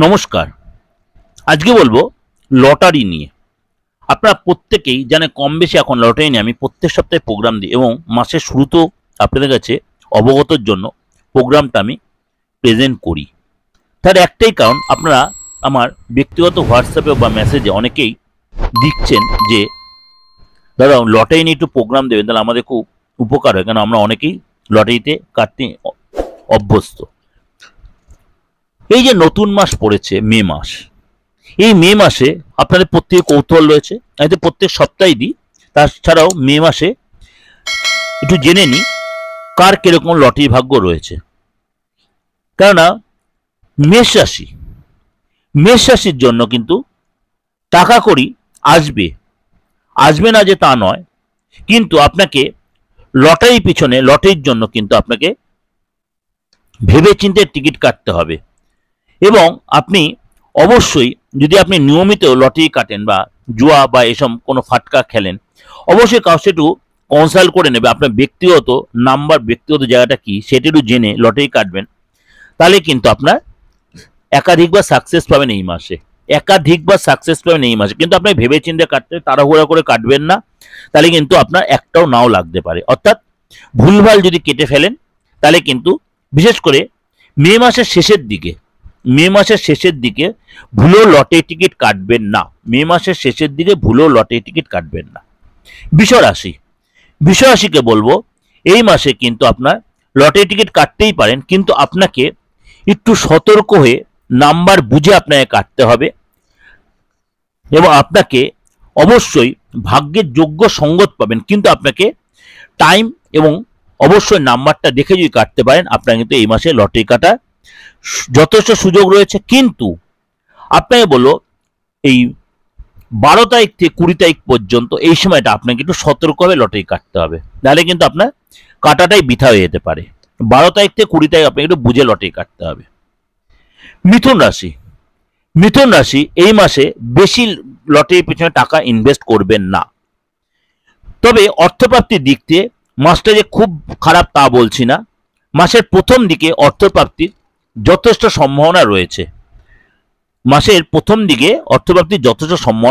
নমস্কার। আজকে বলবো লটারি নিয়ে। আপনারা প্রত্যেকেই জানেন কম বেশি এখন লটারি নিয়ে আমি প্রত্যেক সপ্তাহে প্রোগ্রাম দিই এবং মাসের শুরুতেও আপনাদের কাছে অবগতর জন্য প্রোগ্রামটা আমি প্রেজেন্ট করি। তার একটাই কারণ, আপনারা আমার ব্যক্তিগত হোয়াটসঅ্যাপে বা মেসেজে অনেকেই লিখছেন যে দাদা লটারি নিয়ে একটু প্রোগ্রাম দেবেন, তাহলে আমাদের খুব উপকার হয়, কারণ আমরা অনেকেই লটারিতে কাটতে অভ্যস্ত। এই যে নতুন মাস পড়েছে মে মাস, এই মে মাসে আপনাদের প্রত্যেক কৌতূহল রয়েছে, আমি তো প্রত্যেক সপ্তাহে দিই। তাছাড়াও মে মাসে একটু জেনে নিই কার কিরকম লটারি ভাগ্য রয়েছে। কেননা মেষ রাশির জন্য কিন্তু টাকা কড়ি আসবে, আসবে না যে তা নয়, কিন্তু আপনাকে লটারির জন্য কিন্তু আপনাকে ভেবেচিন্তে টিকিট কাটতে হবে। এবং আপনি অবশ্যই যদি আপনি নিয়মিত লটারি কাটেন বা জুয়া বা এসব কোনো ফাটকা খেলেন, অবশ্যই কারোর সাথে একটু কনসাল্ট করে নেবে আপনার ব্যক্তিগত নাম্বার, ব্যক্তিগত জায়গাটা কি সেটা একটু জেনে লটারি কাটবেন। তাহলে কিন্তু আপনার একাধিকবার সাকসেস পাবেন এই মাসে, কিন্তু আপনি ভেবে চিন্তে কাটতে, তাড়াহুড়া করে কাটবেন না, তাহলে কিন্তু আপনার একটাও নাও লাগতে পারে। অর্থাৎ ভুলভাল যদি কেটে ফেলেন তাহলে কিন্তু, বিশেষ করে মে মাসের শেষের দিকে ভুলেও লটারি টিকিট কাটবেন না। বৃষ রাশিকে বলবো এই মাসে কিন্তু আপনার লটারি টিকিট কাটতেই পারেন, কিন্তু আপনাকে একটু সতর্ক হয়ে নাম্বার বুঝে আপনাকে কাটতে হবে এবং আপনাকে অবশ্যই ভাগ্যের যোগ্য সঙ্গত পাবেন, কিন্তু আপনাকে টাইম এবং অবশ্যই নাম্বারটা দেখে যদি কাটতে পারেন, আপনার কিন্তু এই মাসে লটারি কাটা যথেষ্ট সুযোগ রয়েছে। কিন্তু আপনাকে বলবো এই 12 তারিখ থেকে 20 তারিখ পর্যন্ত এই সময়টা আপনাকে একটু সতর্কভাবে লটারি কাটতে হবে, নাহলে কিন্তু আপনার কাটাটাই বৃথা হয়ে যেতে পারে। 12 তারিখ থেকে 20 তারিখ আপনাকে একটু বুঝে লটারি কাটতে হবে। মিথুন রাশি এই মাসে বেশি লটারির পেছনে টাকা ইনভেস্ট করবেন না। তবে অর্থপ্রাপ্তির দিক থেকে মাসটা যে খুব খারাপ তা বলছি না। মাসের প্রথম দিকে অর্থপ্রাপ্তির যথেষ্ট সম্ভাবনা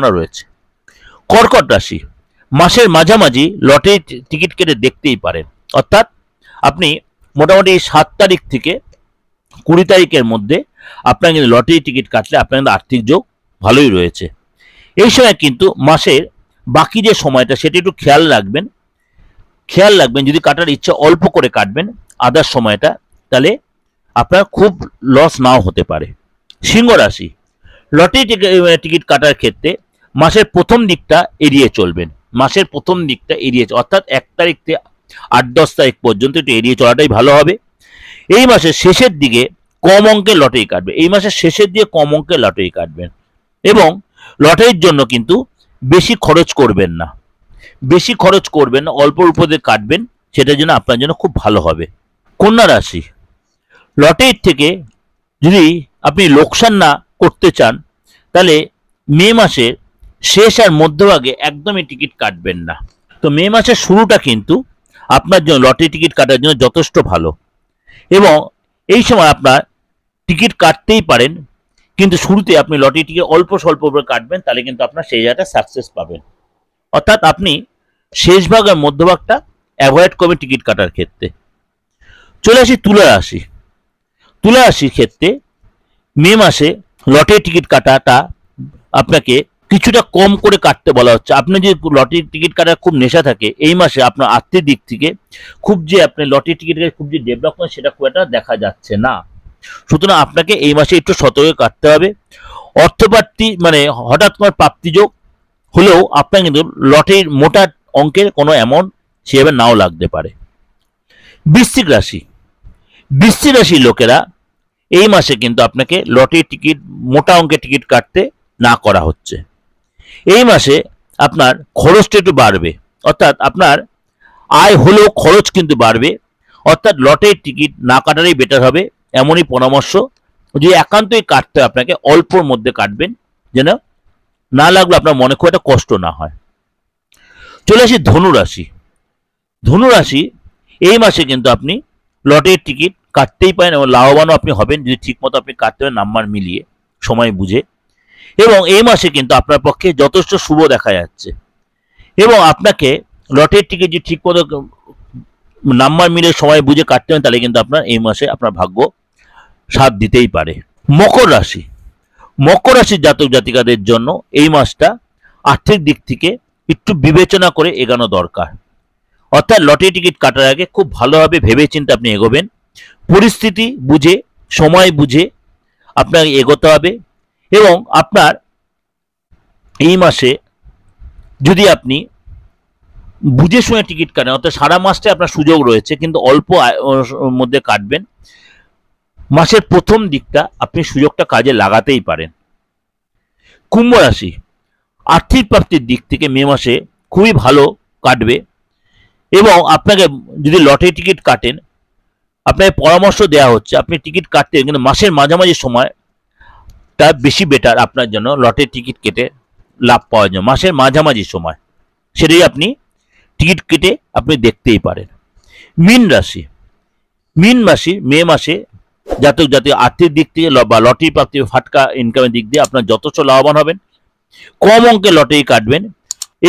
রয়েছে। কর্কট রাশি মাসের মাঝামাঝি লটারি টিকিট কেটে দেখতেই পারেন। অর্থাৎ আপনি মোটামুটি 7 তারিখ থেকে 20 তারিখের মধ্যে আপনার কিন্তু লটারি টিকিট কাটলে আপনার কিন্তু আর্থিক যোগ ভালোই রয়েছে। এই সময় কিন্তু মাসের বাকি যে সময়টা সেটা একটু খেয়াল রাখবেন। যদি কাটার ইচ্ছা অল্প করে কাটবেন আদার সময়টা, তাহলে আপনার খুব লস নাও হতে পারে। সিংহ রাশি লটারি টিকিট কাটার ক্ষেত্রে মাসের প্রথম দিকটা এড়িয়ে চলবেন। অর্থাৎ 1 তারিখ থেকে 8-10 তারিখ পর্যন্ত একটু এড়িয়ে চলাটাই ভালো হবে। এই মাসের শেষের দিকে কম অঙ্কের লটারি কাটবেন এবং লটারির জন্য কিন্তু বেশি খরচ করবেন না, অল্প অল্প দিয়ে কাটবেন, সেটার জন্য আপনার জন্য খুব ভালো হবে। কন্যা রাশি লটারির থেকে যদি আপনি লোকসান না করতে চান, তাহলে মে মাসের শেষ আর মধ্যভাগে একদমই টিকিট কাটবেন না। তো মে মাসের শুরুটা কিন্তু আপনার জন্য লটারি টিকিট কাটার জন্য যথেষ্ট ভালো এবং এই সময় আপনার টিকিট কাটতেই পারেন, কিন্তু শুরুতে আপনি লটারি টিকিট অল্প স্বল্প করে কাটবেন, তাহলে কিন্তু আপনার সেই জায়গাটা সাকসেস পাবেন। অর্থাৎ আপনি শেষ ভাগ আর মধ্যভাগটা অ্যাভয়েড করবেন টিকিট কাটার ক্ষেত্রে। চলে আসি তুলা রাশির ক্ষেত্রে মে মাসে লটারি টিকিট কাটাটা আপনাকে কিছুটা কম করে কাটতে বলা হচ্ছে। আপনি যদি লটারি টিকিট কাটার খুব নেশা থাকে, এই মাসে আপনার আর্থিক দিক থেকে আপনি লটারি টিকিটের খুব যে ডেভেলপ করেন সেটা খুব একটা দেখা যাচ্ছে না। সুতরাং আপনাকে এই মাসে একটু সতর্ক কাটতে হবে। অর্থপ্রাপ্তি মানে হঠাৎ করে প্রাপ্তিযোগ হলেও আপনার কিন্তু লটারির মোটা অঙ্কের কোনো অ্যামাউন্ট সেভাবে নাও লাগতে পারে। বৃশ্চিক রাশির লোকেরা এই মাসে কিন্তু আপনাকে লটারি টিকিট, মোটা অঙ্কের টিকিট কাটতে না করা হচ্ছে। এই মাসে আপনার খরচটা একটু বাড়বে, অর্থাৎ আপনার আয় হলেও খরচ কিন্তু বাড়বে। অর্থাৎ লটারি টিকিট না কাটারই বেটার হবে, এমনই পরামর্শ। যদি একান্তই কাটতে হয় আপনাকে অল্পর মধ্যে কাটবেন, যেন না লাগলে আপনার মনে খুব একটা কষ্ট না হয়। চলে আসি ধনু রাশি এই মাসে কিন্তু আপনি লটারির টিকিট কাটতেই পারেন এবং লাভবানও আপনি হবেন যদি ঠিক মতো আপনি কাটতে পারেন নাম্বার মিলিয়ে। সময় বুঝে। এবং এই মাসে কিন্তু আপনার পক্ষে যথেষ্ট শুভ দেখা যাচ্ছে। এবং আপনাকে লটারির টিকিট যদি ঠিক মতো নাম্বার মিলে সময় বুঝে কাটতে হয়, তাহলে কিন্তু আপনার এই মাসে আপনার ভাগ্য সাথ দিতেই পারে। মকর রাশি, মকর রাশির জাতক জাতিকাদের জন্য এই মাসটা আর্থিক দিক থেকে একটু বিবেচনা করে এগানো দরকার। অর্থাৎ লটারি টিকিট কাটার আগে খুব ভালোভাবে ভেবেচিন্তে আপনি এগোবেন। পরিস্থিতি বুঝে, সময় বুঝে আপনাকে এগোতে হবে। এবং আপনার এই মাসে যদি আপনি বুঝে শুনে টিকিট কাটেন, অর্থাৎ সারা মাসটা আপনার সুযোগ রয়েছে, কিন্তু অল্প মধ্যে কাটবেন, মাসের প্রথম দিকটা আপনি সুযোগটা কাজে লাগাতেই পারেন। কুম্ভ রাশি, আর্থিক প্রাপ্তির দিক থেকে মে মাসে খুবই ভালো কাটবে। এবং আপনাকে যদি লটারি টিকিট কাটেন, আপনাকে পরামর্শ দেওয়া হচ্ছে আপনি টিকিট কাটতে, কিন্তু মাসের মাঝামাঝি সময়টা বেশি বেটার আপনার জন্য লটারি টিকিট কেটে লাভ পাওয়ার জন্য। মাসের মাঝামাঝি সময় সেটাই আপনি টিকিট কেটে আপনি দেখতেই পারেন। মীন রাশি, মীন রাশি মে মাসে জাতক জাতীয় আর্থিক দিক থেকে বা লটারি প্রাপ্তি ফাটকা ইনকামের দিক দিয়ে আপনার যথেষ্ট লাভবান হবেন। কম অঙ্কে লটারি কাটবেন,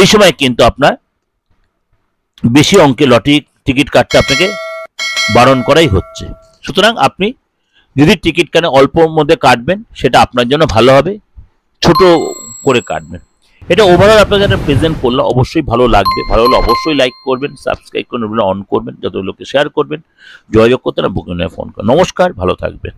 এই সময় কিন্তু আপনার বেশি অঙ্কে লটারি টিকিট কাটতে আপনাকে বারণ করাই হচ্ছে। সুতরাং আপনি যদি টিকিট কাটে অল্পর মধ্যে কাটবেন, সেটা আপনার জন্য ভালো হবে, ছোট করে কাটবেন। এটা ওভারঅল আপনাকে একটা প্রেজেন্ট করলে অবশ্যই ভালো লাগবে। ভালো হলে অবশ্যই লাইক করবেন, সাবস্ক্রাইব করবেন, অন করবেন, যত লোককে শেয়ার করবেন। যোগাযোগ করতে না বুকিং ফোন করুন। নমস্কার, ভালো থাকবেন।